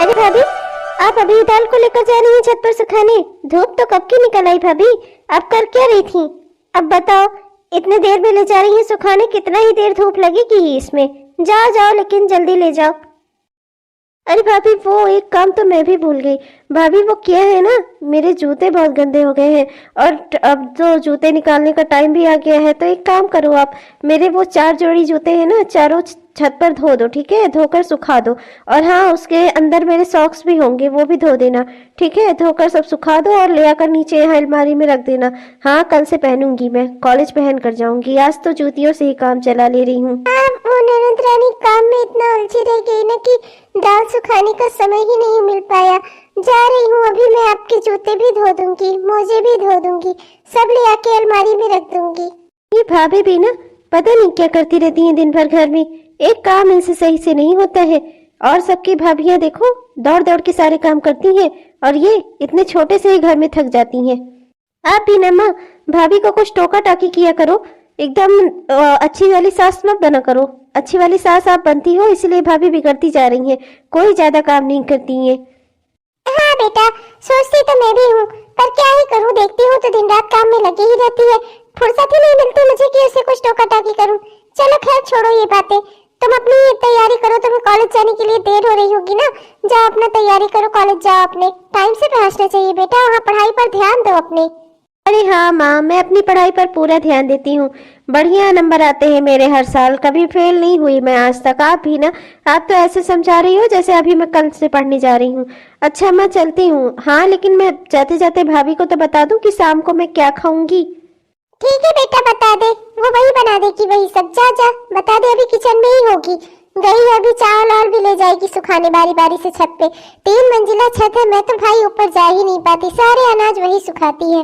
अरे भाभी, आप अभी दाल को लेकर जा रही हैं छत पर सुखाने? धूप तो कब की निकल आई भाभी, आप कर क्या रही थी? अब बताओ, इतने देर में ले जा रही हैं सुखाने, कितना ही देर धूप लगेगी इसमें? जाओ जाओ, लेकिन जल्दी ले जाओ। अरे भाभी, वो एक काम तो मैं भी भूल गई। भाभी वो क्या है ना, मेरे जूते बहुत गंदे हो गए हैं और अब तो जूते निकालने का टाइम भी आ गया है। तो एक काम करो, आप मेरे वो 4 जोड़ी जूते हैं ना, चारों छत पर धो दो, ठीक है? धोकर सुखा दो। और हाँ, उसके अंदर मेरे सॉक्स भी होंगे, वो भी धो देना, ठीक है? धोकर सब सुखा दो और ले आकर नीचे यहाँ अलमारी में रख देना। हाँ, कल से पहनूंगी मैं, कॉलेज पहन कर जाऊंगी। आज तो जूतियों से ही काम चला ले रही हूँ। वो ननद रानी काम में इतना उलझी रह गई ना कि दाल सुखाने का समय ही नहीं मिल पाया। जा रही हूँ अभी, मैं आपके जूते भी धो दूंगी, मोजे भी धो दूंगी, सब ले आके अलमारी में रख दूंगी। ये भाभी भी ना पता नहीं क्या करती रहती हैं दिन भर घर में, एक काम इनसे सही से नहीं होता है। और सबकी भाभियां देखो, दौड़ दौड़ के सारे काम करती हैं और ये इतने छोटे से ही घर में थक जाती हैं। आप भी ना माँ, भाभी को कुछ टोका टाकी किया करो, एकदम अच्छी वाली सास मत बना करो। अच्छी वाली सास आप बनती हो, इसलिए भाभी बिगड़ती जा रही हैं, कोई ज्यादा काम नहीं करती हैं। हाँ बेटा, सोचती तो मैं भी हूँ, पर क्या ही करूँ, देखती हूँ तो दिन रात काम में लगी ही रहती है, फुर्सत ही नहीं मिलती मुझे कि उसे कुछ टोका टाकी करूँ। चलो खैर छोड़ो ये बातें, तुम अपनी तैयारी करो, तुम्हें कॉलेज जाने के लिए देर हो रही होगी ना। जाओ अपना तैयारी करो, कॉलेज जाओ, अपने टाइम से पहुँचना चाहिए बेटा, वहाँ पढ़ाई पर ध्यान दो अपने। अरे हाँ माँ, मैं अपनी पढ़ाई पर पूरा ध्यान देती हूँ, बढ़िया नंबर आते हैं मेरे हर साल, कभी फेल नहीं हुई मैं आज तक। आप भी ना, आप तो ऐसे समझा रही हो जैसे अभी मैं कल से पढ़ने जा रही हूँ। अच्छा मैं चलती हूँ। हाँ, लेकिन मैं जाते जाते भाभी को तो बता दूँ कि शाम को मैं क्या खाऊंगी। ठीक है बेटा, बता दे, वो वही बना देगी, वही सब। जा जा बता दे, अभी किचन में ही होगी, गई है अभी, चावल और भी ले जाएगी सुखाने बारी बारी से छत पे। 3 मंजिला छत है, मैं तो भाई ऊपर जा ही नहीं पाती, सारे अनाज वही सुखाती है।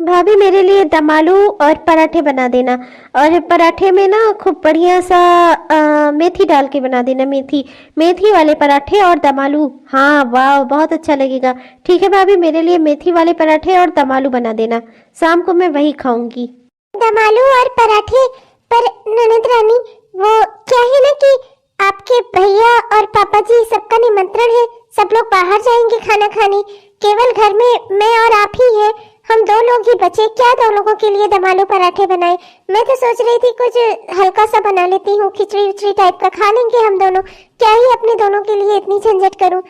भाभी मेरे लिए दम आलू और पराठे बना देना, और पराठे में ना खूब बढ़िया सा मेथी डाल के बना देना, मेथी मेथी वाले पराठे और दम आलू। हाँ वाह, बहुत अच्छा लगेगा। ठीक है भाभी, मेरे लिए मेथी वाले पराठे और दम आलू बना देना, शाम को मैं वही खाऊंगी। दम आलू और पराठे? पर ननद रानी, वो क्या है ना कि आपके भैया और पापा जी सबका निमंत्रण है, सब लोग बाहर जाएंगे खाना खाने, केवल घर में मैं और आप ही हैं, हम 2 लोग ही बचे, क्या 2 लोगों के लिए दम आलू पराठे बनाए? मैं तो सोच रही थी कुछ हल्का सा बना लेती हूँ, खिचड़ी विचड़ी टाइप का खा लेंगे हम दोनों, क्या ही अपने दोनों के लिए इतनी झंझट करूँ।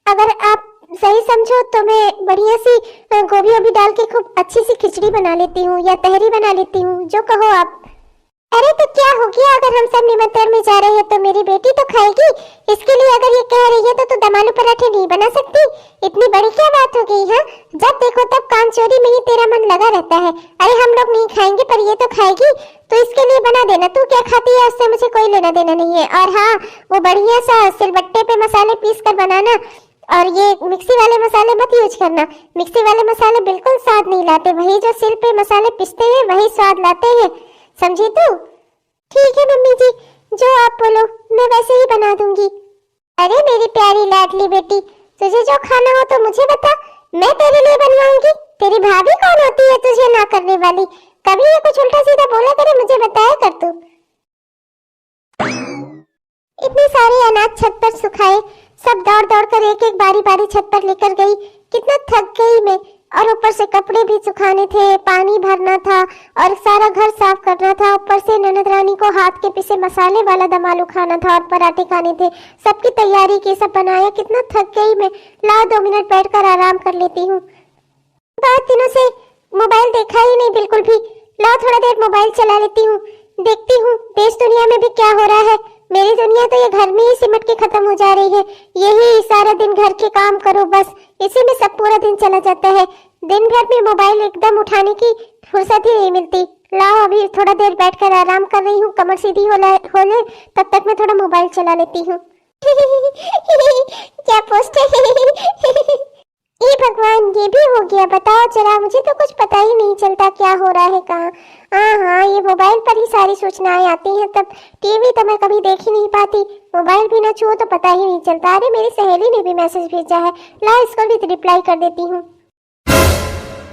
अगर आप सही समझो तो मैं बढ़िया सी गोभी ओभी डाल के खूब अच्छी सी खिचड़ी बना लेती हूँ, या तहरी बना लेती हूँ, जो कहो आप। अरे तो क्या हो गया, अगर हम सब निमंत्रण में जा रहे हैं तो मेरी बेटी तो खाएगी, इसके लिए अगर ये कह रही है तो दम आलू पराठे नहीं बना सकती? इतनी बड़ी क्या बात हो गई? हाँ, जब देखो तब काम चोरी में ही तेरा मन लगा रहता है। अरे हम लोग नहीं खाएंगे पर ये तो खाएगी, तो इसके लिए बना देना। तू क्या खाती है उससे मुझे कोई लेना देना नहीं है। और हाँ, वो बढ़िया सा सिलबट्टे पे मसाले पीस कर बनाना, और ये मिक्सी वाले मसाले मत यूज करना, मिक्सी वाले मसाले बिल्कुल स्वाद नहीं लाते, वही जो सिल पे मसाले पिसते हैं वही स्वाद लाते हैं, समझी तू? ठीक है मम्मी जी, जो आप बोलो मैं वैसे ही बना दूंगी। अरे मेरी प्यारी लाडली बेटी, तुझे जो खाना हो तो मुझे बता, मैं तेरे लिए बनवाऊंगी। तेरी भाभी कौन होती है तुझे ना करने वाली? कभी ये कुछ उल्टा सीधा बोला करे, मुझे बताया कर तू। इतने सारे अनाज छत पर सुखाए, सब दौड़ दौड़ कर एक एक बारी बारी छत पर लेकर गई, कितना थक गई मैं। और ऊपर से कपड़े भी सुखाने थे, पानी भरना था और सारा घर साफ करना था, ऊपर से ननद रानी को हाथ के पिसे मसाले वाला दम आलू खाना था और पराठे खाने थे, सबकी तैयारी की, सब बनाया, कितना थक गई मैं। ला 2 मिनट बैठकर आराम कर लेती हूँ, बहुत दिनों से मोबाइल देखा ही नहीं बिल्कुल भी। ला थोड़ा देर मोबाइल चला लेती हूँ, देखती हूँ देश दुनिया में भी क्या हो रहा है। मेरी दुनिया तो ये घर में ही सिमट के खत्म हो जा रही है, यही सारा दिन घर के काम करो बस, इसी में सब पूरा दिन चला जाता है। दिन भर में मोबाइल एकदम उठाने की फुर्सत ही नहीं मिलती। लाओ अभी थोड़ा देर बैठकर आराम कर रही हूँ, कमर सीधी हो ले, तब तक मैं थोड़ा मोबाइल चला लेती हूँ। क्या पोस्ट है? ये भगवान, ये भी हो गया, बताओ जरा, मुझे तो कुछ पता ही नहीं चलता क्या हो रहा है कहाँ। हाँ, ये मोबाइल पर ही सारी सूचनाएं आती हैं, तब टीवी तो मैं कभी देख ही नहीं पाती, मोबाइल भी ना छुओ तो पता ही नहीं चलता। अरे मेरी सहेली ने भी मैसेज भेजा है, ला इसको भी रिप्लाई कर देती हूँ।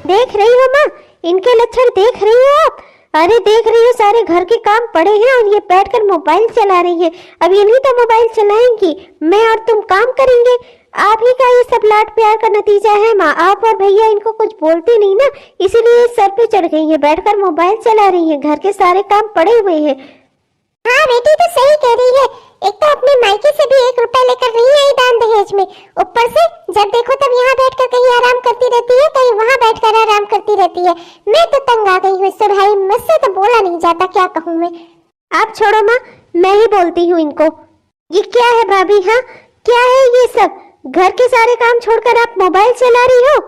देख रही हो माँ, इनके लक्षण देख रही हो आप? अरे देख रही हो सारे घर के काम पड़े हैं और ये बैठकर मोबाइल चला रही है। अब ये नहीं तो मोबाइल चलाएंगी, मैं और तुम काम करेंगे। आप ही का ये सब लाड प्यार का नतीजा है माँ। आप और भैया इनको कुछ बोलते नहीं ना, इसीलिए सर पे चढ़ गई है, बैठकर मोबाइल चला रही है। घर के सारे काम पड़े हुए हैं। हाँ बेटी तो सही कह रही है। एक तो अपने मायके से भी 1 रुपया लेकर नहीं आई दान दहेज में, ऊपर से जब देखो तब यहाँ बैठकर कहीं आराम करती रहती है, कहीं वहाँ बैठकर आराम करती रहती है। मैं तो तंग आ गई हूँ इससे भाई, मुझसे तो बोला नहीं जाता, क्या कहूँ मैं। आप छोड़ो माँ, मैं ही बोलती हूँ इनको। ये क्या है भाभी? हाँ क्या है ये सब? घर के सारे काम छोड़कर आप मोबाइल चला रही हो?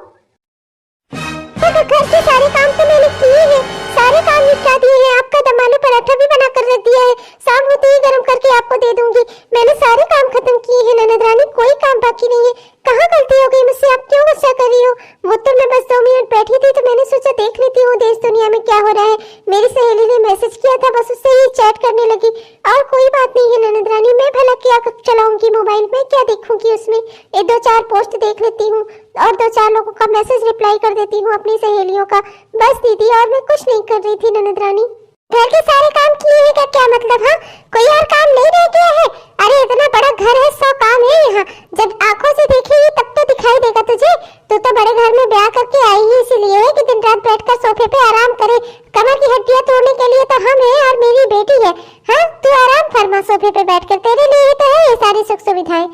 तो घर के सारे काम तो मैंने किए हैं, सारे काम निपटा दिए हैं। आपका दम आलू पराठा भी बना कर रख दिया है, शाम होते ही गर्म करके आपको दे दूंगी। मैंने सारे काम खत्म किए हैं ननद रानी, कोई काम बाकी नहीं है। कहाँ गलती हो गई मुझसे, आप क्यों गुस्सा कर रही हो? वो तो मैं बस 2 मिनट बैठी थी तो मैंने सोचा देख लेती हूँ देश दुनिया में क्या हो रहा है। मेरी सहेली ने मैसेज किया था, बस उससे ही चैट करने लगी, और कोई बात नहीं है ननद रानी। मैं भला क्या चलाऊंगी मोबाइल में, क्या देखूंगी उसमें? 1-2-4 पोस्ट देख लेती हूँ और 2-4 लोगों का मैसेज रिप्लाई कर देती हूँ अपनी सहेलियों का, बस दीदी। और मैं कुछ नहीं कर रही थी ननद रानी। घर के सारे काम किए हैं का क्या मतलब? हाँ कोई और काम नहीं रह गया है? अरे इतना बड़ा घर है, 100 काम है यहाँ। जब आंखों से देखेगी तब तो दिखाई देगा तुझे। तू तो बड़े घर में ब्याह करके आई ही इसीलिए है कि दिन रात बैठकर सोफे पे आराम करे। कमर की हड्डियां तोड़ने के लिए तो हम हैं और मेरी बेटी है। हाँ तू आराम फरमा सोफे पे बैठकर, तेरे लिए ही तो है ये सारी सुख सुविधाएं।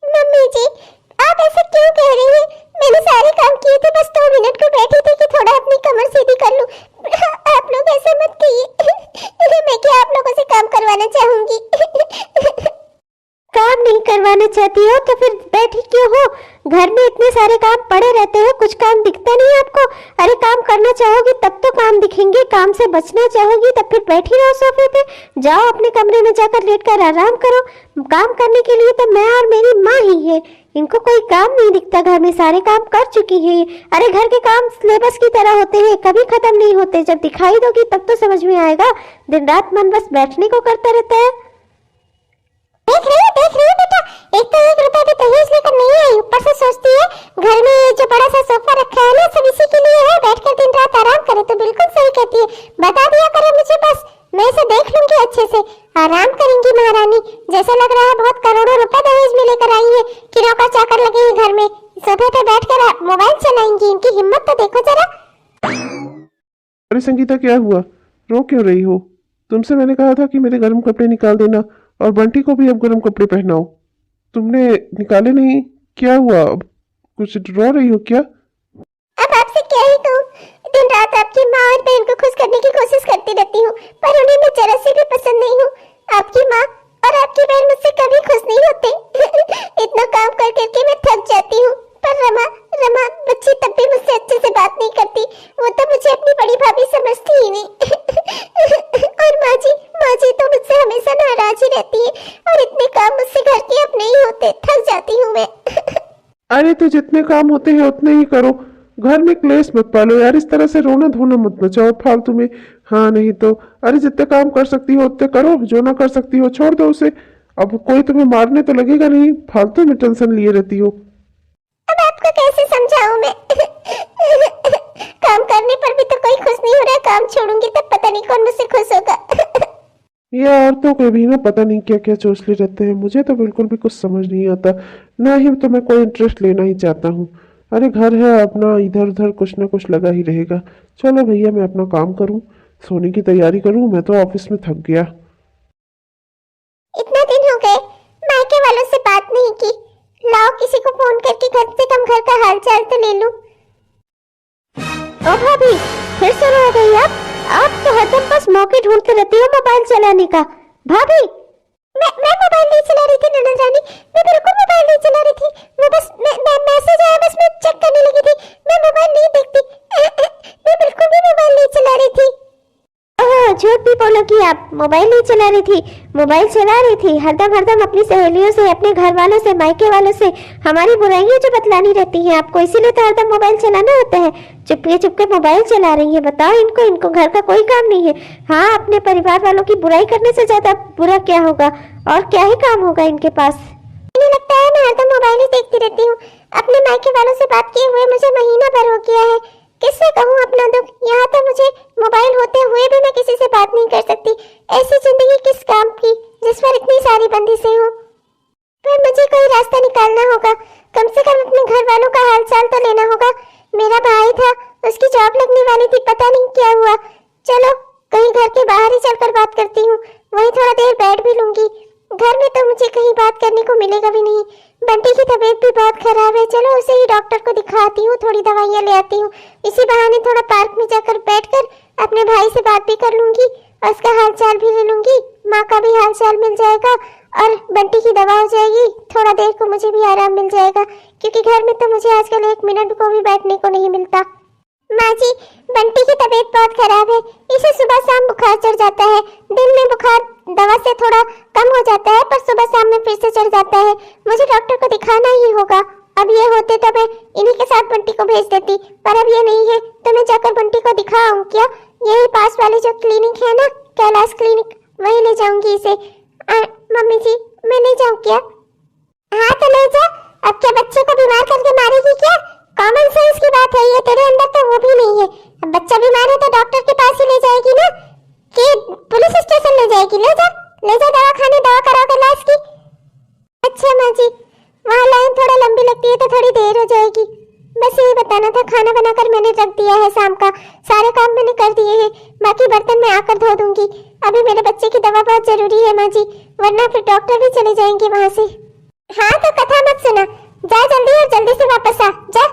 मम्मी जी आप ऐसे क्यों कह रही हैं? मैंने सारे काम किए थे, बस 2 मिनट को बैठी थी कि थोड़ा अपनी कमर सीधी कर लूं। आप लोग ऐसे मत कहिए, मैं क्या आप लोगों से काम करवाना चाहूंगी? काम नहीं करवाना चाहती हो तो फिर बैठी क्यों हो? घर में इतने सारे काम पड़े रहते हैं, कुछ काम दिखता नहीं आपको? अरे काम करना चाहोगी तब तो काम दिखेंगे, काम से बचना चाहोगी तब फिर बैठी रहो सोफे पे। जाओ अपने कमरे में जाकर लेटकर आराम करो। काम करने के लिए तो मैं और मेरी माँ ही है, इनको कोई काम नहीं दिखता। घर में सारे काम कर चुकी है। अरे घर के काम सिलेबस की तरह होते हैं, कभी खत्म नहीं होते। जब दिखाई दोगी तब तो समझ में आएगा। दिन रात मन बस बैठने को करता रहता है। देख रही हो बेटा, एक तो 1 रुपया भी दहेज लेकर नहीं आई, ऊपर से सोचती है घर में जो बड़ा सा सोफा रखा है ना सब इसी के लिए है, बैठकर दिन रात आराम करे। तो बिल्कुल सही कहती है, बता दिया करो मुझे, बस मैं इसे देख लूंगी अच्छे से। आराम करेंगी महारानी, जैसा लग रहा है बहुत करोड़ों रुपए दहेज में लेकर आई है कि नौकर चाकर लगे हैं घर में, सोफे पे बैठकर मोबाइल चलाएंगी। इनकी हिम्मत तो देखो जरा। अरे संगीता क्या हुआ, रो क्यों रही हो? तुमसे मैंने कहा था कि मेरे गर्म कपड़े निकाल देना और बंटी को भी अब गर्म कपड़े पहनाओ, तुमने निकाले नहीं। क्या हुआ, अब कुछ रो रही हो क्या? अब आपसे क्या ही कहूँ, दिन रात आपकी माँ और बहन को खुश करने की कोशिश करती रहती हूँ, पर उन्हें मैं जरा से भी पसंद नहीं हूँ। आपकी माँ और आपकी बहन मुझसे कभी खुश नहीं होते। इतना काम कर करके मैं थक जाती हूँ। पर रमा बच्ची तब भी मुझसे अच्छे से बात नहीं करती, वो तो मुझे अपनी बड़ी भाभी समझती ही नहीं। और माँ जी तो मुझसे हमेशा नाराज ही रहती है, और इतने काम मुझसे घर के अब नहीं होते, थक जाती हूँ मैं। अरे तो जितने काम होते हैं उतने ही करो, घर में क्लेश मत पालो यार, इस तरह से रोना धोना मत मचाओ फालतू में। हाँ नहीं तो अरे जितने काम कर सकती हो उतने करो, जो ना कर सकती हो छोड़ दो उसे। अब कोई तुम्हें मारने तो लगेगा नहीं, फालतू में टेंशन लिए रहती हो। अब आपको कैसे समझाऊं मैं? काम करने पर भी तो कोई खुश नहीं हो रहा, काम छोड़ूंगी तब पता नहीं कौन मुझसे खुश होगा। ये औरतों के भी ना पता नहीं क्या क्या सोचते रहते हैं, मुझे तो बिल्कुल भी कुछ समझ नहीं आता, ना ही तो मैं कोई इंटरेस्ट लेना ही चाहता हूँ। अरे घर है अपना, इधर उधर कुछ ना कुछ लगा ही रहेगा। चलो भैया मैं अपना काम करूँ, सोने की तैयारी करूँ, मैं तो ऑफिस में थक गया। इतना दिन हो गए मायके वालों से बात नहीं की, लाओ किसी को फोन करके कम से कम घर का हाल चाल तो ले लूं। ओ भाभी फिर से रो गई आप तो हरदम बस मौके ढूंढते रहती हो मोबाइल चलाने का। भाभी मैं मोबाइल नहीं चला रही थी ननद रानी, मैं बिल्कुल मोबाइल नहीं चला रही थी। वो बस मैसेज आया, बस मैं चेक करने लगी थी, मैं मोबाइल नहीं देखती। मैं बिल्कुल भी मोबाइल नहीं चला रही थी। झूठ भी बोलो कि आप मोबाइल नहीं चला रही थी। मोबाइल चला रही थी, हरदम अपनी सहेलियों से, अपने घर वालों से, मायके वालों से हमारी बुराइयां जो बतलानी रहती हैं आपको, इसीलिए तो हरदम मोबाइल चलाना होता है। चुपके मोबाइल चला रही है। बताओ इनको घर का कोई काम नहीं है। हाँ अपने परिवार वालों की बुराई करने से ज्यादा बुरा क्या होगा, और क्या ही काम होगा इनके पास। मुझे लगता है मैं हरदम मोबाइल ही देखती रहती हूँ। अपने मायके वालों से बात किए हुए मुझे महीना भर हो गया है, किससे कहूँ अपना दुख? यहाँ तो मुझे मोबाइल होते हुए भी मैं किसी से बात नहीं कर सकती। ऐसी जिंदगी किस काम की जिस पर इतनी सारी बंदिशें हों। पर मुझे कोई रास्ता निकालना होगा, कम से कम अपने घर वालों का हालचाल तो लेना होगा। मेरा भाई था, उसकी जॉब लगने वाली थी, पता नहीं क्या हुआ। चलो कहीं घर के बाहर ही चलकर बात करती हूँ, वहीं थोड़ा देर बैठ भी लूंगी। घर में तो मुझे कहीं बात करने को मिलेगा भी नहीं। बंटी की तबीयत भी बहुत खराब है, चलो उसे ही डॉक्टर को दिखाती हूँ, थोड़ी दवाइयाँ ले आती हूँ। इसी बहाने थोड़ा पार्क में जाकर बैठकर अपने भाई से बात भी कर लूंगी और उसका हालचाल भी ले लूंगी। माँ का भी हालचाल मिल जाएगा और बंटी की दवा हो जाएगी। थोड़ा देर को मुझे भी आराम मिल जाएगा, क्योंकि घर में तो मुझे आजकल 1 मिनट को भी बैठने को नहीं मिलता। माँ जी, बंटी की तबीयत बहुत खराब है, इसे सुबह शाम बुखार चढ़ जाता है। दिन में बुखार दवा से थोड़ा कम हो जाता है, पर सुबह शाम में फिर से चढ़ जाता है। मुझे डॉक्टर को दिखाना ही होगा। अब ये होते तो मैं इन्हीं के साथ बंटी को भेज देती, पर अब ये नहीं है तो मैं जाकर बंटी को दिखा आऊँ क्या? यही पास वाले जो क्लिनिक है ना, कैलाश क्लिनिक, वहीं ले जाऊंगी इसे। मम्मी जी, मैं ले जाऊँ क्या? हाँ तो ले जा। अब क्या बच्चे को बीमार करके मारेगी क्या? कॉमन सेंस की बात है ये, तेरे अंदर तो वो भी नहीं है। अब बच्चा बीमार है तो डॉक्टर के पास ही ले जाएगी ना, कि पुलिस स्टेशन ले जाएगी? ले जा दवाखाने, दवा करा कर ला इसकी। अच्छा माँ जी, वहाँ लाइन थोड़ा लंबी लगती है तो थोड़ी देर हो जाएगी। बस यही बताना था। खाना बनाकर मैंने रख दिया है, शाम का सारे काम मैंने कर दिए हैं, बाकी बर्तन मैं आकर धो दूंगी। अभी मेरे बच्चे की दवा बहुत जरूरी है माँ जी, वरना फिर डॉक्टर भी चले जाएंगे वहाँ से। हाँ तो कथा मत सुना, जा जल्दी और जल्दी से वापस आ जा।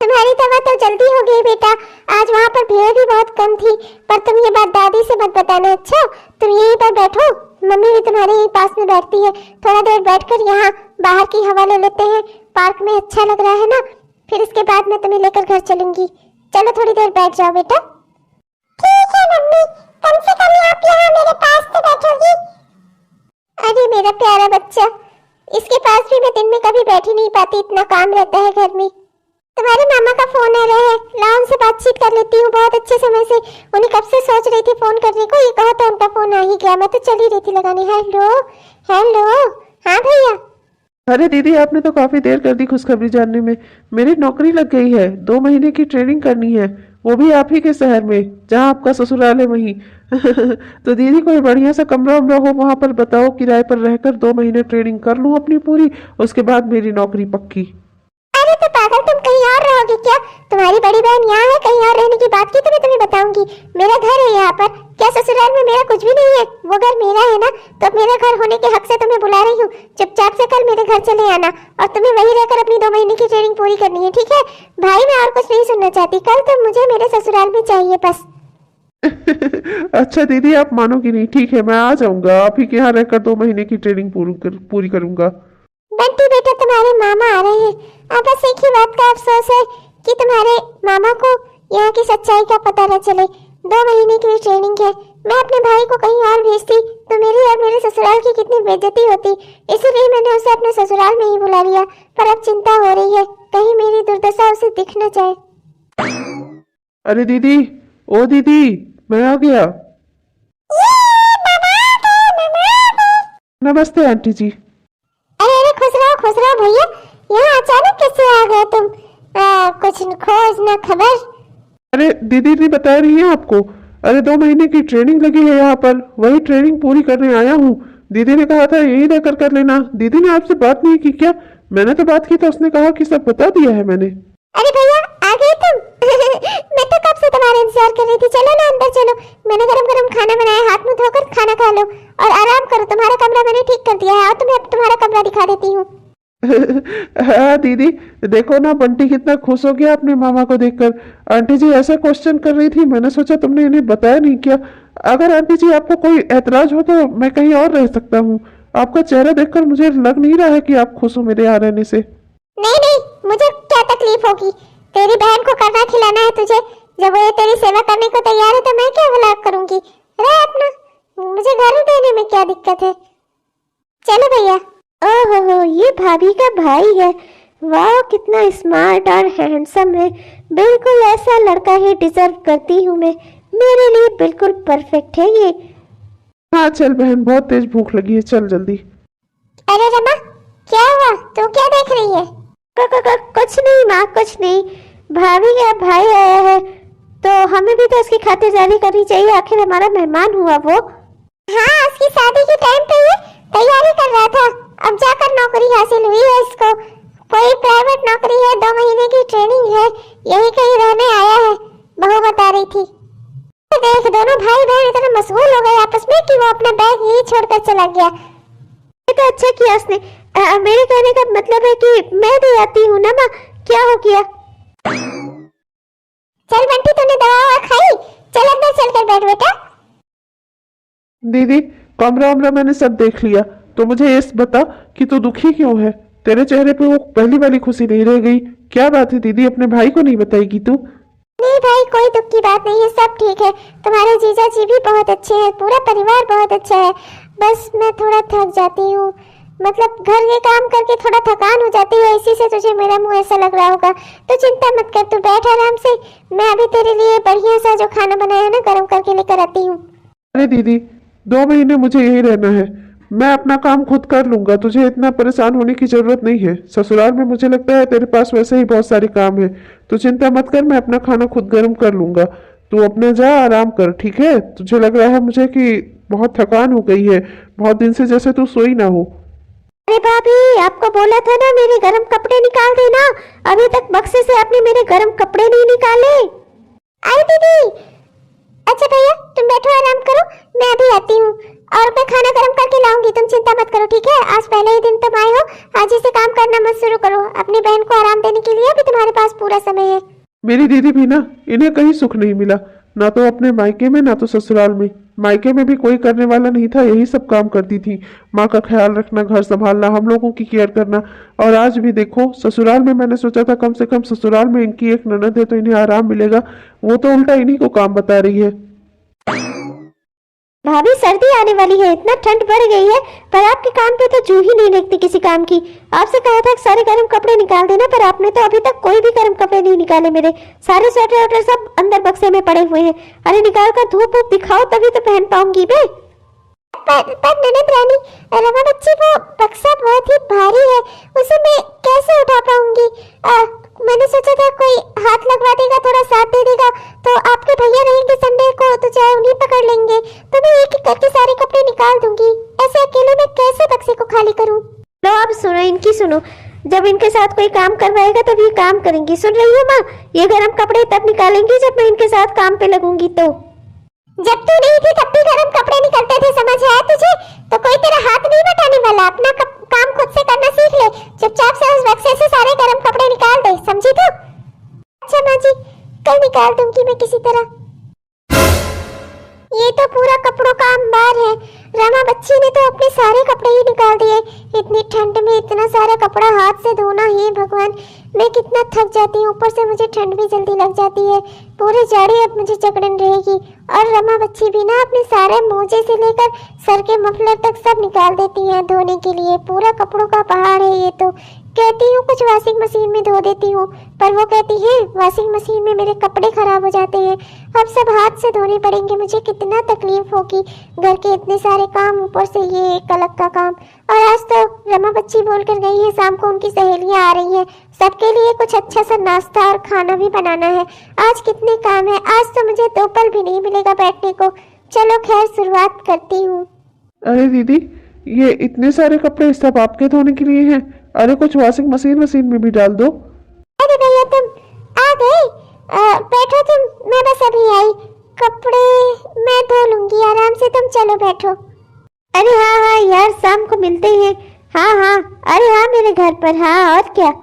तुम्हारी दवा तो जल्दी हो गई बेटा, आज वहाँ पर भीड़ भी बहुत कम थी। पर तुम ये बात दादी से मत बताना, अच्छा? तुम यहीं पर बैठो, मम्मी भी तुम्हारे यहीं पास में बैठती है। थोड़ा देर बैठकर यहाँ बाहर की हवा ले लेते हैं, पार्क में अच्छा लग रहा है ना। फिर इसके बाद मैं तुम्हें लेकर घर चलूंगी। चलो थोड़ी देर बैठ जाओ बेटा। ठीक है मम्मी, कम से कम आप यहाँ मेरे पास तो बैठोगी। अरे मेरा प्यारा बच्चा, इसके पास भी मैं दिन में कभी बैठ ही नहीं पाती, इतना काम रहता है घर में। तुम्हारे मामा का फोन आ रहा है, लाओ उनसे बातचीत कर लेती हूँ। बहुत अच्छे समय से उन्हें कब से सोच रही थी फोन करने को, ये कहा तो उनका फोन आ ही गया। मैं तो चल ही रही थी लगाने। हेलो हेलो, हाँ भैया। अरे दीदी, आपने तो काफी देर कर दी खुशखबरी जानने में। मेरी नौकरी लग गई है, 2 महीने की ट्रेनिंग करनी है, वो भी आप ही के शहर में जहाँ आपका ससुराल है वहीं। तो दीदी कोई बढ़िया सा कमरा वमरा हो वहां पर बताओ, किराए पर रहकर 2 महीने ट्रेनिंग कर लूँ अपनी पूरी, उसके बाद मेरी नौकरी पक्की। अरे तो पागल, तुम कहीं और रहोगे क्या? तुम्हारी बड़ी बहन यहाँ है, कहीं और रहने की बात की तो मैं तुम्हें बताऊंगी। मेरा घर है यहाँ पर, क्या ससुराल में मेरा कुछ भी नहीं है? वो घर मेरा है ना, तो मेरे घर होने के हक से तुम्हें बुला रही हूँ। चुपचाप से कल मेरे घर चले आना और तुम्हें वहीं रहकर अपनी 2 महीने की ट्रेनिंग पूरी करनी है, ठीक है भाई? मैं और कुछ नहीं सुनना चाहती, कल तो मुझे मेरे ससुराल में चाहिए बस। अच्छा दीदी, आप मानोगी नहीं। ठीक है, मैं आ जाऊंगा, आप ही के यहाँ रहकर 2 महीने की ट्रेनिंग पूरी करूंगा। बंटी बेटा, तुम्हारे मामा आ रहे हैं। अब बस एक ही बात का अफसोस है कि तुम्हारे मामा को यहाँ की सच्चाई का पता न चले। 2 महीने की ट्रेनिंग है, मैं अपने भाई को कहीं और भेजती तो मेरी और मेरे ससुराल की कितनी बेइज्जती होती, इसीलिए मैंने उसे अपने ससुराल में ही बुला लिया। पर अब चिंता हो रही है, कहीं मेरी दुर्दशा उसे दिख न जाए। अरे दीदी, ओ दीदी, मैं आ गया। नमस्ते आंटी जी। अरे खुश रहो भैया, यहाँ अचानक कैसे आ गए तुम? कुछ खोज न खबर। अरे दीदी नहीं बता रही है आपको? अरे 2 महीने की ट्रेनिंग लगी है यहाँ पर, वही ट्रेनिंग पूरी करने आया हूँ। दीदी ने कहा था यही रहकर कर लेना। दीदी ने आपसे बात नहीं की क्या? मैंने तो बात की तो उसने कहा कि सब बता दिया है मैंने। अरे भैया, आ गए तुम? मैं तो कब से तुम्हारा इंतजार कर रही थी। चलो ना अंदर चलो, मैंने गरम गरम खाना बनाया, हाथ मुंह धोकर खाना खा लो और आराम करो। तुम्हारा कमरा मैंने ठीक कर दिया है और तुम्हें अब तुम्हारा कमरा दिखा देती हूँ। हाँ दीदी, देखो ना बंटी कितना खुश हो गया अपने मामा को देखकर। आंटी जी ऐसा क्वेश्चन कर रही थी, मैंने सोचा तुमने इन्हें बताया नहीं क्या। अगर आंटी जी आपको कोई ऐतराज हो तो मैं कहीं और रह सकता हूँ। आपका चेहरा देखकर मुझे लग नहीं रहा है कि आप खुश हो मेरे यहाँ रहने से। नहीं, मुझे क्या तकलीफ होगी? तेरी बहन को खाना खिलाना है तुझे, जब वो तेरी सेवा करने को तैयार है तो मैं क्या भला करूंगी? रह अपना, मुझे घर देने में क्या दिक्कत है? चलो भैया। ओहो, ये भाभी का भाई है। वाह, कितना स्मार्ट और हैंडसम है। बिल्कुल ऐसा लड़का ही डिजर्व करती हूँ मैं, मेरे लिए बिल्कुल परफेक्ट है ये। हाँ चल बहन, बहुत तेज भूख लगी है, चल जल्दी। अरे रमा, क्या हुआ? तू क्या देख रही है? कुछ नहीं माँ, कुछ नहीं। भाभी का भाई आया है तो हमें भी तो उसकी खातिरदारी करनी चाहिए, आखिर हमारा मेहमान हुआ वो। हाँ, उसकी शादी के टाइम पे ये तैयारी कर रहा था, अब जाकर नौकरी हासिल हुई है इसको। कोई प्राइवेट नौकरी है, 2 महीने की ट्रेनिंग है, यही कहीं रहने आया है, बहू बता रही थी। देख, दोनों भाई बहन इतने मशगूल हो गए आपस में कि वो अपना बैग यही छोड़कर चला गया। ये तो अच्छा किया उसने। मेरे कहने का मतलब है कि मैं भी आती हूँ ना माँ, क्या हो गया? चल बंटी, तूने दवा खाई? चल अंदर चलकर बैठ बेटा। दीदी, कमरा वमरा मैंने सब देख लिया, तो मुझे ये बता कि तू दुखी क्यों है? तेरे चेहरे पे वो पहली वाली खुशी नहीं रह गई। क्या बात है दीदी, अपने भाई को नहीं बताएगी तू? नहीं भाई, कोई दुख की बात नहीं है, सब ठीक है। तुम्हारे जीजा जी भी बहुत अच्छे हैं, पूरा परिवार बहुत अच्छा है। बस मैं थोड़ा थक जाती हूँ, मतलब घर के काम करके थोड़ा थकान हो जाती है, इसी से तुझे मेरा मुंह ऐसा लग रहा होगा। तो चिंता मत कर, तू बैठ आराम से, मैं अभी तेरे लिए बढ़िया सा जो खाना बनाया है ना गर्म करके लेकर आती हूँ। अरे दीदी, 2 महीने मुझे यही रहना है, मैं अपना काम खुद कर लूंगा, तुझे इतना परेशान होने की जरूरत नहीं है। ससुराल में मुझे लगता है तेरे पास वैसे ही बहुत सारे काम है, तो चिंता मत कर, मैं अपना खाना खुद गर्म कर लूंगा। तू अपने जा आराम कर, ठीक है? तुझे लग रहा है मुझे कि बहुत थकान हो गई है, बहुत दिन से जैसे तू सोई ना हो। अरे भाभी, आपको बोला था ना मेरे गर्म कपड़े निकाल देना, अभी तक बक्से से आपने मेरे गर्म कपड़े नहीं निकाले। आई दीदी। अच्छा भैया, तुम बैठो आराम करो, मैं अभी आती हूँ और मैं खाना गर्म करके लाऊंगी, तुम चिंता मत करो, ठीक है? आज पहले ही दिन तुम आए हो, आज ही से काम करना मत शुरू करो। अपनी बहन को आराम देने के लिए अभी तुम्हारे पास पूरा समय है। मेरी दीदी भी ना, इन्हें कहीं सुख नहीं मिला, ना तो अपने मायके में ना तो ससुराल में। मायके में भी कोई करने वाला नहीं था, यही सब काम करती थी, माँ का ख्याल रखना, घर संभालना, हम लोगों की केयर करना। और आज भी देखो, ससुराल में मैंने सोचा था कम से कम ससुराल में इनकी एक ननद है तो इन्हें आराम मिलेगा, वो तो उल्टा इन्हीं को काम बता रही है। भाभी, सर्दी आने वाली है, इतना ठंड बढ़ गई है, पर आपके काम पे तो जू ही नहीं लगती किसी काम की। आपसे कहा था सारे गर्म कपड़े निकाल देना, पर आपने तो अभी तक कोई भी गर्म कपड़े नहीं निकाले। मेरे सारे स्वेटर वेटर सब अंदर बक्से में पड़े हुए हैं। अरे निकाल कर धूप वूप दिखाओ, तभी तो पहन पाऊंगी मैं। पर ननद रानी, रमा बच्ची, वो बक्सा बहुत ही भारी है, उसे मैं कैसे उठा पाऊंगी? मैंने सोचा था कोई हाथ लगवा देगा, थोड़ा साथ दे देगा, तो आपके भैया रहेंगे संडे को, तो चाहे उन्हीं पकड़ लेंगे, तो मैं एक एक करके सारे कपड़े निकाल दूंगी। ऐसे अकेले में कैसे बक्से को खाली करूं? लो अब सुनो, इनकी सुनो, जब इनके साथ कोई काम करवाएगा तब ये काम करेंगी। सुन रही हो माँ? ये गर्म कपड़े तब निकालेंगी जब मैं इनके साथ काम पे लगूंगी। तो जब तू नहीं थी तब भी गर्म कपड़े निकलते थे, समझ आया तुझे? तो कोई तेरा हाथ नहीं बटाने वाला, अपना काम खुद से करना सीख ले। चुपचाप से उस बक्से से सारे गर्म कपड़े निकाल दे, समझी तो? अच्छा माँ जी, कल निकाल दूंगी मैं किसी तरह। ये तो पूरा कपड़ों का अंबार है, रमा बच्ची ने तो अपने सारे कपड़े ही निकाल दिए। इतनी ठंड में इतना सारा कपड़ा हाथ से धोना, हे भगवान, मैं कितना थक जाती हूँ, ऊपर से मुझे ठंड भी जल्दी लग जाती है, पूरे जाड़े अब मुझे जकड़न रहेगी। और रमा बच्ची भी ना अपने सारे मोजे से लेकर सर के मफलर तक सब निकाल देती हैं धोने के लिए, पूरा कपड़ों का पहाड़ है ये तो। कहती हूँ कुछ वॉशिंग मशीन में धो देती हूँ, पर वो कहती है वॉशिंग मशीन में मेरे कपड़े खराब हो जाते हैं, अब सब हाथ से धोने पड़ेंगे, मुझे कितना तकलीफ होगी। घर के इतने सारे काम, ऊपर से ये एक अलग का काम। और आज तो रमा बच्ची बोल कर गई है शाम को उनकी सहेलियां आ रही हैं, सबके लिए कुछ अच्छा सा नाश्ता और खाना भी बनाना है। आज कितने काम है, आज तो मुझे 2 पल भी नहीं मिलेगा बैठने को। चलो खैर, शुरुआत करती हूँ। अरे दीदी, ये इतने सारे कपड़े सब आपके धोने के लिए हैं? अरे कुछ वॉशिंग मशीन में भी डाल दो। अरे भैया, तुम आ गए? बैठो तुम, मैं बस अभी आई, कपड़े मैं धो लूंगी आराम से, तुम चलो बैठो। अरे हाँ हाँ यार, शाम को मिलते हैं। हाँ हाँ, अरे हाँ मेरे घर पर। हाँ और क्या?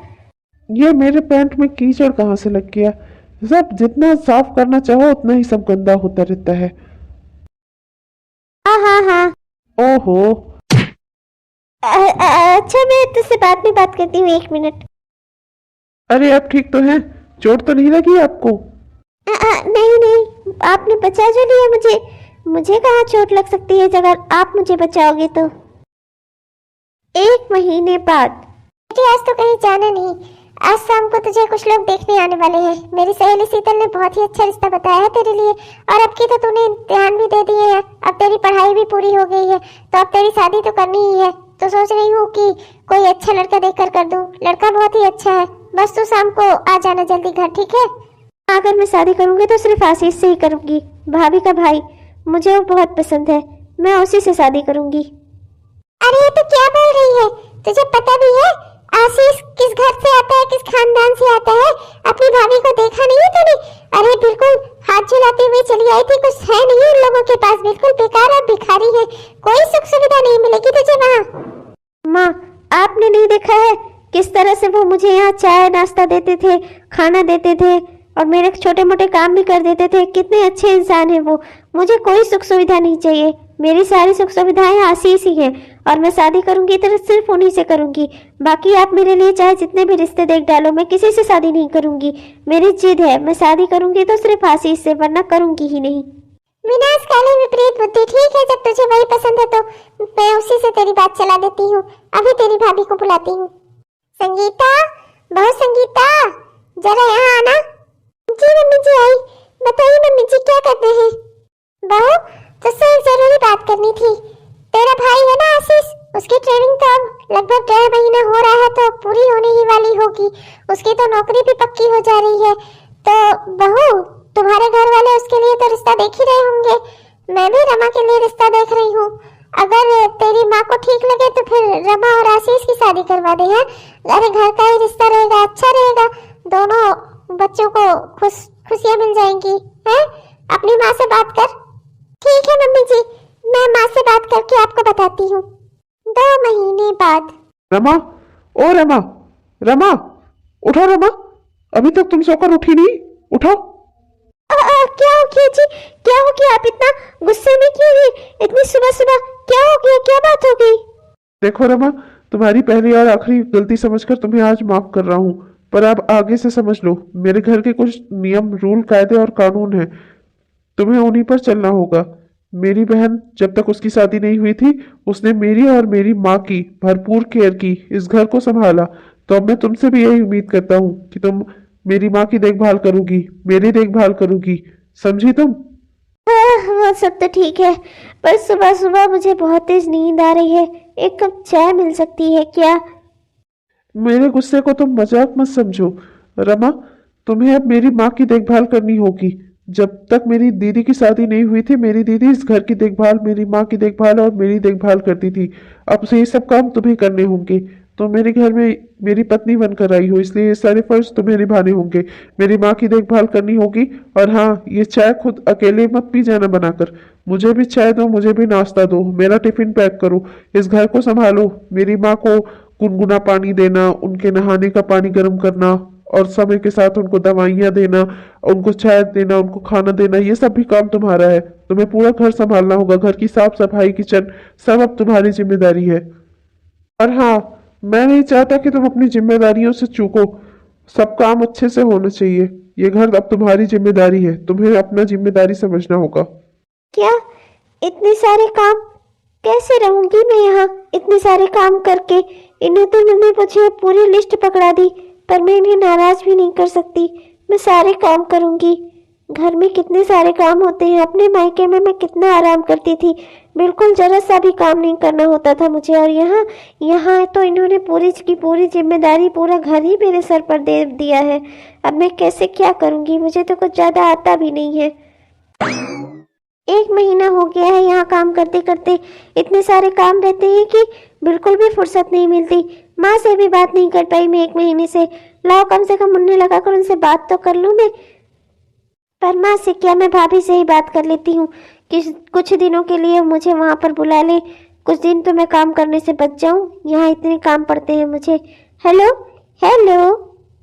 ये मेरे पैंट में कीचड़ कहाँ से लग गया? सब जितना साफ करना चाहो उतना ही सब गंदा होता रहता है। हाँ हाँ हाँ। ओहो, अच्छा, मैं तुझसे बाद में बात करती हूँ, 1 मिनट। अरे आप ठीक तो हैं? चोट तो नहीं लगी आपको? नहीं नहीं, आपने बचा जो लिया मुझे कहाँ चोट लग सकती है अगर आप मुझे बचाओगे तो। 1 महीने बाद। आज तो कहीं जाना नहीं, आज शाम को तुझे कुछ लोग देखने आने वाले हैं। मेरी सहेली शीतल ने बहुत ही अच्छा रिश्ता बताया है तेरे लिए, और अब की तो तूने इम्तिहान भी दे दिए हैं, अब तेरी पढ़ाई भी पूरी हो गई है, तो अब तेरी शादी तो करनी ही है। तो सोच रही हूँ कि कोई अच्छा लड़का देखकर कर दूं। लड़का बहुत ही अच्छा है, बस तू शाम को आ जाना जल्दी घर, ठीक है? अगर मैं शादी करूंगी तो सिर्फ आशीष से ही करूंगी। भाभी का भाई मुझे वो बहुत पसंद है, मैं उसी से शादी करूंगी। अरे ये तो क्या बोल रही है? तुझे पता भी है आशीष किस घर से आता है, किस खानदान से आता है? अपनी भाभी को देखा नहीं है तूने? अरे बिल्कुल हाथ झुलाते हुए चली आई थी, कुछ है नहीं उन लोगों के पास, बिल्कुल बेकार और भिखारी है, कोई सुख सुविधा नहीं मिलेगी तुझे वहाँ। माँ, आपने नहीं देखा है किस तरह से वो मुझे यहाँ चाय नाश्ता देते थे, खाना देते थे और मेरे छोटे मोटे काम भी कर देते थे। कितने अच्छे इंसान है वो। मुझे कोई सुख सुविधा नहीं चाहिए, मेरी सारी सुख सुविधाएं आशीष ही है और मैं शादी करूंगी तो सिर्फ उन्हीं से करूंगी। बाकी आप मेरे लिए चाहे जितने भी रिश्ते देख डालो, मैं किसी से शादी नहीं करूंगी। मेरी जिद है, मैं शादी करूंगी तो सिर्फ आशीष से, वरना करूंगी ही नहीं। विनाशकाली विपरीत बुद्धि। ठीक है, जब तुझे वही पसंद है तो मैं उसी से तेरी बात चला देती हूँ। अभी तेरी भाभी को बुलाती हूँ। संगीता, बहू संगीता, जरा यहाँ आना। जी मम्मी जी आई। बताइए मम्मी जी क्या करते हैं? बहू तुझसे एक जरूरी बात करनी थी। तेरा भाई है ना आशीष, उसकी ट्रेनिंग तो अब लगभग 1.5 महीना हो रहा है तो पूरी होने ही वाली होगी। उसकी तो नौकरी भी पक्की हो जा रही है। तो बहू तुम्हारे घर वाले उसके लिए तो रिश्ता देख ही रहे होंगे, मैं भी रमा के लिए रिश्ता देख रही हूँ। अगर तेरी माँ को ठीक लगे तो फिर रमा और आशीष की शादी करवा दे। हैं अरे घर का ही रिश्ता रहेगा, अच्छा रहेगा, दोनों बच्चों को खुशियाँ मिल जाएंगी। हैं अपनी माँ से बात कर। ठीक है मम्मी जी, मैं माँ से बात करके आपको बताती हूँ। 2 महीने बाद। रमा, ओ रमा, रमा, उठो रमा, अभी तक तुम सोकर उठी नहीं, उठो। क्या हो गया जी? क्या हो गया? आप इतना गुस्से में क्यों हैं? इतनी सुबह सुबह क्या हो गया? क्या बात हो गई? देखो रमा, तुम्हारी पहली और आखिरी गलती समझकर तुम्हें आज माफ कर रहा हूँ, पर अब आगे से समझ लो, मेरे घर के कुछ नियम, रूल, कायदे और कानून हैं, तुम्हें उन्हीं पर चलना होगा। मेरी बहन जब तक उसकी शादी नहीं हुई थी, उसने मेरी और मेरी माँ की भरपूर केयर की, इस घर को संभाला। तो अब मैं तुमसे भी यही उम्मीद करता हूँ कि तुम मेरी माँ की देखभाल करोगी, मेरी देखभाल करोगी, समझी तुम? वो सब तो ठीक है, पर सुबह सुबह मुझे बहुत तेज नींद आ रही है। एक कप चाय मिल सकती है क्या? मेरे गुस्से को तुम मजाक मत समझो रमा, तुम्हें अब मेरी माँ की देखभाल करनी होगी। जब तक मेरी दीदी की शादी नहीं हुई थी, मेरी दीदी इस घर की देखभाल, मेरी माँ की देखभाल और मेरी देखभाल करती थी। अब से ये सब काम तुम्हें करने होंगे। तुम मेरे घर में मेरी पत्नी बनकर आई हो, इसलिए ये सारे फर्ज तुम्हें निभाने होंगे। मेरी माँ की देखभाल करनी होगी। और हाँ, ये चाय खुद अकेले मत पी जाना बनाकर, मुझे भी चाय दो, मुझे भी नाश्ता दो, मेरा टिफिन पैक करो, इस घर को संभालो। मेरी माँ को गुनगुना पानी देना, उनके नहाने का पानी गर्म करना और समय के साथ उनको दवाइयाँ देना, उनको चाय देना, उनको खाना देना, ये सब भी काम तुम्हारा है। तुम्हें पूरा घर संभालना होगा, घर की साफ सफाई, किचन, सब अब तुम्हारी जिम्मेदारी है। और हाँ, मैं नहीं चाहता कि तुम अपनी जिम्मेदारियों से चूको, सब काम अच्छे से होना चाहिए। ये घर अब तुम्हारी जिम्मेदारी है, तुम्हें अपना जिम्मेदारी समझना होगा। क्या इतने सारे काम? कैसे रहूंगी मैं यहाँ इतने सारे काम करके? इन्हें तो मैंने मुझे पूरी लिस्ट पकड़ा दी, पर मैं इन्हें नाराज भी नहीं कर सकती। मैं सारे काम करूंगी। घर में कितने सारे काम होते हैं। अपने मायके में मैं कितना आराम करती थी, बिल्कुल जरा सा भी काम नहीं करना होता था मुझे। और यहाँ तो इन्होंने पूरी की पूरी जिम्मेदारी, पूरा घर ही मेरे सर पर दे दिया है। अब मैं कैसे क्या करूंगी? मुझे तो कुछ ज्यादा आता भी नहीं है। 1 महीना हो गया है यहाँ काम करते करते। इतने सारे काम रहते हैं कि बिल्कुल भी फुर्सत नहीं मिलती। माँ से भी बात नहीं कर पाई मैं 1 महीने से। लाओ कम से कम मुन्ने लगाकर उनसे बात तो कर लूँ मैं। पर माँ से क्या, मैं भाभी से ही बात कर लेती हूँ कि कुछ दिनों के लिए मुझे वहाँ पर बुला ले, कुछ दिन तो मैं काम करने से बच जाऊँ। यहाँ इतने काम पड़ते हैं मुझे। हेलो हेलो,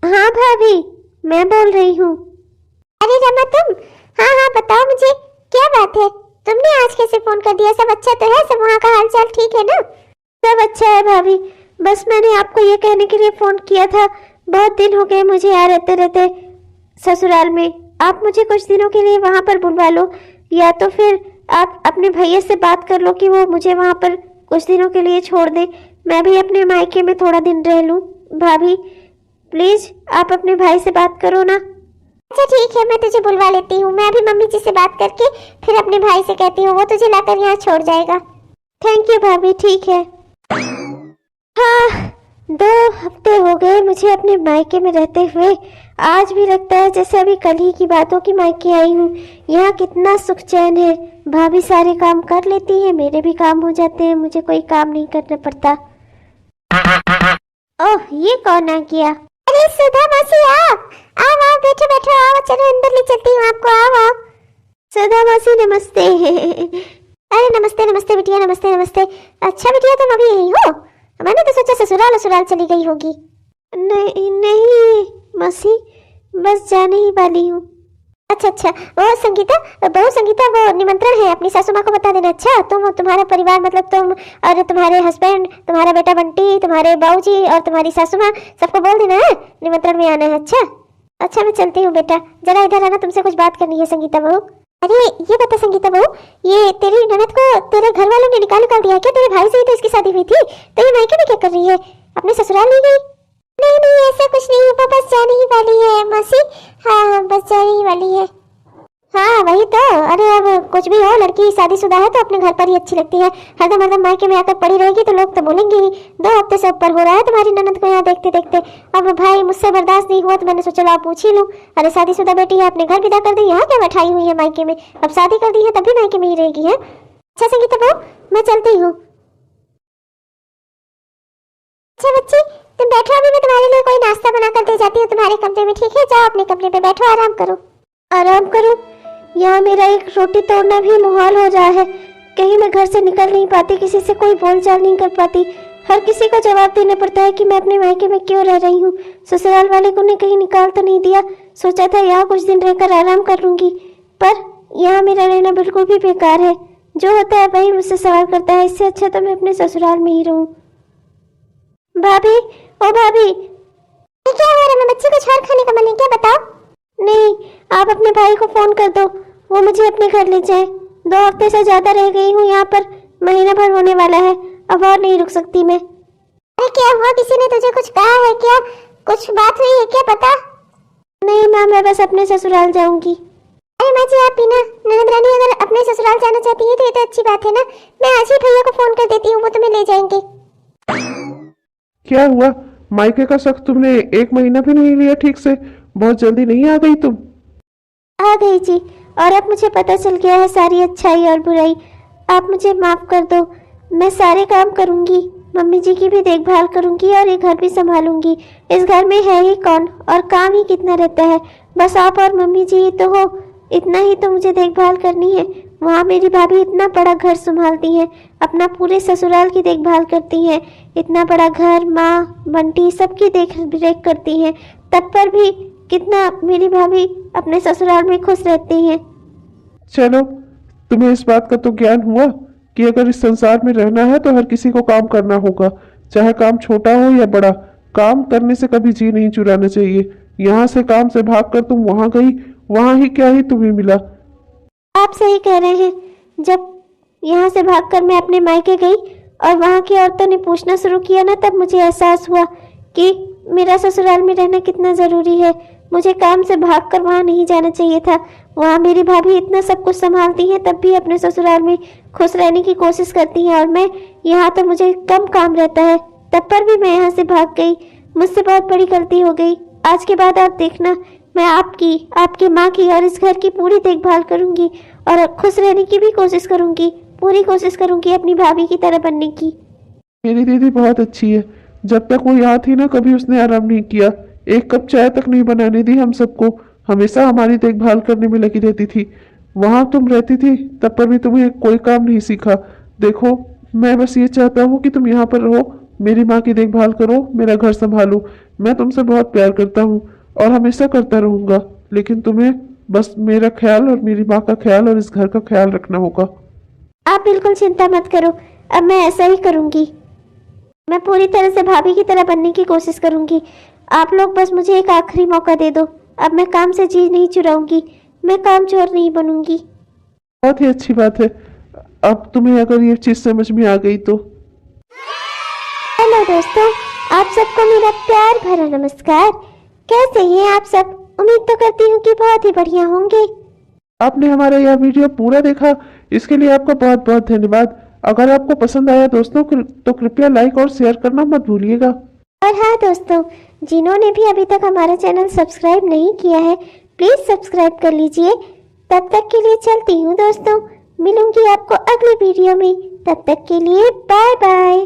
हाँ भाभी, मैं बोल रही हूँ। अरे रमा तुम? हाँ हाँ बताओ मुझे, क्या बात है? तुमने आज कैसे फोन कर दिया? सब अच्छा तो है? सब वहाँ का हालचाल ठीक है ना? सब अच्छा है भाभी, बस मैंने आपको ये कहने के लिए फोन किया था, बहुत दिन हो गए मुझे यहाँ रहते रहते ससुराल में। आप मुझे कुछ दिनों के लिए वहाँ पर बुलवा लो, या तो फिर आप अपने भैया से बात कर लो कि वो मुझे वहाँ पर कुछ दिनों के लिए छोड़ दे, मैं भी अपने मायके में थोड़ा दिन रह लूँ। भाभी प्लीज आप अपने भाई से बात करो ना। अच्छा ठीक है, मैं तुझे बुलवा लेती हूँ। मैं अभी मम्मी जी से बात करके फिर अपने भाई से कहती हूँ, वो तुझे लाकर यहाँ छोड़ जाएगा। थैंक यू भाभी, ठीक है। हाँ, 2 हफ्ते हफ्ते हो गए मुझे अपने मायके में रहते हुए। आज भी लगता है जैसे अभी कल ही की बातों की मायके आई हूँ। यहाँ कितना सुख चैन है। भाभी सारे काम कर लेती है, मेरे भी काम हो जाते हैं, मुझे कोई काम नहीं करना पड़ता। ओह, ये कौन आ गया? अरे सुधा मासी, आओ आओ आओ, बैठो बैठो, आओ चलो अंदर ले चलती हूँ आपको, आओ आओ। सुधा मासी नमस्ते। अरे नमस्ते नमस्ते बिटिया, नमस्ते नमस्ते। अच्छा बिटिया, तुम अभी यही हो? मैंने तो सोचा ससुराल ससुराल चली गई होगी। नहीं नहीं मासी, बस जाने ही वाली हूँ। अच्छा अच्छा, वो संगीता, बहू संगीता, वो निमंत्रण है, अपनी सासू माँ को बता देना। अच्छा, तुम तुम्हारा परिवार, मतलब तुम और तुम्हारे हस्बैंड, तुम्हारा बेटा बंटी, तुम्हारे बाबूजी और तुम्हारी सासू माँ, सबको बोल देना है निमंत्रण में आना है। अच्छा अच्छा, मैं चलती हूँ बेटा, जरा इधर आना, तुमसे कुछ बात करनी है संगीता बहू। अरे ये बता संगीता बहू, ये तेरी ननद को तेरे घर वालों ने निकाल दिया क्या? तेरे भाई से ही तो इसकी शादी हुई थी, तो ये मायके में क्या कर रही है? अपने ससुराल नहीं गई? नहीं नहीं, ऐसा कुछ नहीं है, वो बस जाने ही वाली है मासी। हाँ बस जाने ही वाली है। हाँ वही तो। अरे अब कुछ भी हो, लड़की शादीशुदा है तो अपने घर पर ही अच्छी लगती है। हरदम हरदम मायके में आकर पड़ी रहेगी तो लोग तो बोलेंगे ही। 2 हफ्ते से ऊपर हो रहा है तुम्हारी ननद को यहाँ देखते देखते। अब भाई मुझसे बर्दाश्त नहीं हुआ तो मैंने सोचा ला पूछ ही लूं। अरे शादीशुदा बेटी है, अपने घर विदा कर दी, यहाँ क्या बैठाई हुई है मायके में? अब शादी कर दी है तब भी मायके में ही रहेगी है। अच्छा संगीता बहू, मैं चलती हूँ। अच्छा बच्ची, तुम बैठो, अभी मैं तुम्हारे लिए कोई नाश्ता बना कर दे जाती हूँ तुम्हारे कमरे में, ठीक है? जाओ अपने कमरे पे बैठो, आराम करो। आराम करूं? यहाँ मेरा एक रोटी तोड़ना भी मुहाल हो रहा है। कहीं मैं घर से निकल नहीं पाती, किसी से कोई बोलचाल नहीं कर पाती। हर किसी को जवाब देना पड़ता है कि मैं अपने मायके में क्यों रह रही हूँ। ससुराल वाले को ने कहीं निकाल तो नहीं दिया। सोचा था यहाँ कुछ दिन रहकर आराम कर लूंगी, पर यहाँ मेरा रहना बिल्कुल भी बेकार है। जो होता है वही मुझसे सवाल करता है। इससे अच्छा तो मैं अपने ससुराल में ही रहूं। भाभी, ओ भाभी। क्या हो रहा है? बच्ची को छोड़ खाने का मन है क्या? बताओ। नहीं, आप अपने भाई को फोन कर दो, वो मुझे अपने घर ले जाए। 2 हफ्ते से ज्यादा रह गई हूँ यहाँ पर, महीना भर होने वाला है, अब और नहीं रुक सकती मैं। अरे क्या हुआ? किसी ने तुझे कुछ कहा है क्या? कुछ बात हुई है क्या? पता नहीं माँ, मैं बस अपने ससुराल जाऊंगी। अरे माँ जी, आप भी ना, ननद रानी अगर अपने ससुराल जाना चाहती है तो ये तो अच्छी बात है ना। मैं आज ही भैया को फोन कर देती हूँ, वो तुम्हें ले जाएंगे। क्या हुआ? मायके का शक तुमने 1 महीना भी नहीं लिया ठीक से? बहुत जल्दी नहीं आ गई तुम? आ गई जी, और अब मुझे पता चल गया है सारी अच्छाई और बुराई। आप मुझे माफ कर दो, मैं सारे काम करूंगी, मम्मी जी की भी देखभाल करूंगी और ये घर भी संभालूंगी। इस घर में है ही कौन और काम ही कितना रहता है, बस आप और मम्मी जी ही तो हो। इतना ही तो मुझे देखभाल करनी है। वहाँ मेरी भाभी इतना बड़ा घर संभालती हैं, अपना पूरे ससुराल की देखभाल करती हैं। इतना बड़ा घर, माँ बंटी सबकी देख रेख करती हैं, तब पर भी कितना मेरी भाभी अपने ससुराल में खुश रहती हैं। चलो, तुम्हें इस बात का तो ज्ञान हुआ कि अगर इस संसार में रहना है तो हर किसी को काम करना होगा, चाहे काम छोटा हो या बड़ा। काम करने से कभी जी नहीं चुराना चाहिए। यहाँ से काम से भागकर तुम वहां गई, वहां ही क्या ही तुम्हें मिला? आप सही कह रहे हैं। जब यहाँ से भागकर मैं अपने मायके गई और वहाँ की औरतों ने पूछना शुरू किया ना, तब मुझे एहसास हुआ कि मेरा ससुराल में रहना कितना ज़रूरी है। मुझे काम से भागकर वहाँ नहीं जाना चाहिए था। वहाँ मेरी भाभी इतना सब कुछ संभालती हैं, तब भी अपने ससुराल में खुश रहने की कोशिश करती हैं, और मैं यहाँ तो मुझे कम काम रहता है, तब पर भी मैं यहाँ से भाग गई। मुझसे बहुत बड़ी गलती हो गई। आज के बाद आप देखना, मैं आपकी, आपकी माँ की और इस घर की पूरी देखभाल करूँगी और खुश रहने की भी कोशिश करूँगी। पूरी कोशिश करूँगी अपनी भाभी की तरह बनने की। मेरी दीदी बहुत अच्छी है। जब तक वो यहाँ थी ना, कभी उसने आराम नहीं किया। 1 कप चाय तक नहीं बनाने दी हम सबको, हमेशा हमारी देखभाल करने में लगी रहती थी। वहाँ तुम रहती थी तब पर भी तुम्हें कोई काम नहीं सीखा। देखो, मैं बस ये चाहता हूँ कि तुम यहाँ पर रहो, मेरी माँ की देखभाल करो, मेरा घर संभालो। मैं तुमसे बहुत प्यार करता हूँ और हमेशा करता रहूँगा, लेकिन तुम्हें बस मेरा ख्याल और मेरी माँ का ख्याल और इस घर का ख्याल रखना होगा। आप बिल्कुल चिंता मत करो, अब मैं ऐसा ही करूँगी। मैं पूरी तरह से भाभी की तरह बनने की कोशिश करूँगी। आप लोग बस मुझे एक आखिरी मौका दे दो। अब मैं काम से चीज नहीं चुराऊंगी, मैं काम चोर नहीं बनूंगी। बहुत ही अच्छी बात है। अब तुम्हें अगर ये चीज समझ में आ गई तो। हेलो दोस्तों, आप सबको मेरा प्यार भरा नमस्कार। कैसे हैं आप सब? उम्मीद तो करती हूँ कि बहुत ही बढ़िया होंगे। आपने हमारा यह वीडियो पूरा देखा, इसके लिए आपका बहुत बहुत धन्यवाद। अगर आपको पसंद आया दोस्तों तो कृपया लाइक और शेयर करना मत भूलिएगा। और हाँ दोस्तों, जिन्होंने भी अभी तक हमारा चैनल सब्सक्राइब नहीं किया है, प्लीज़ सब्सक्राइब कर लीजिए। तब तक के लिए चलती हूँ दोस्तों, मिलूंगी आपको अगली वीडियो में। तब तक के लिए बाय बाय।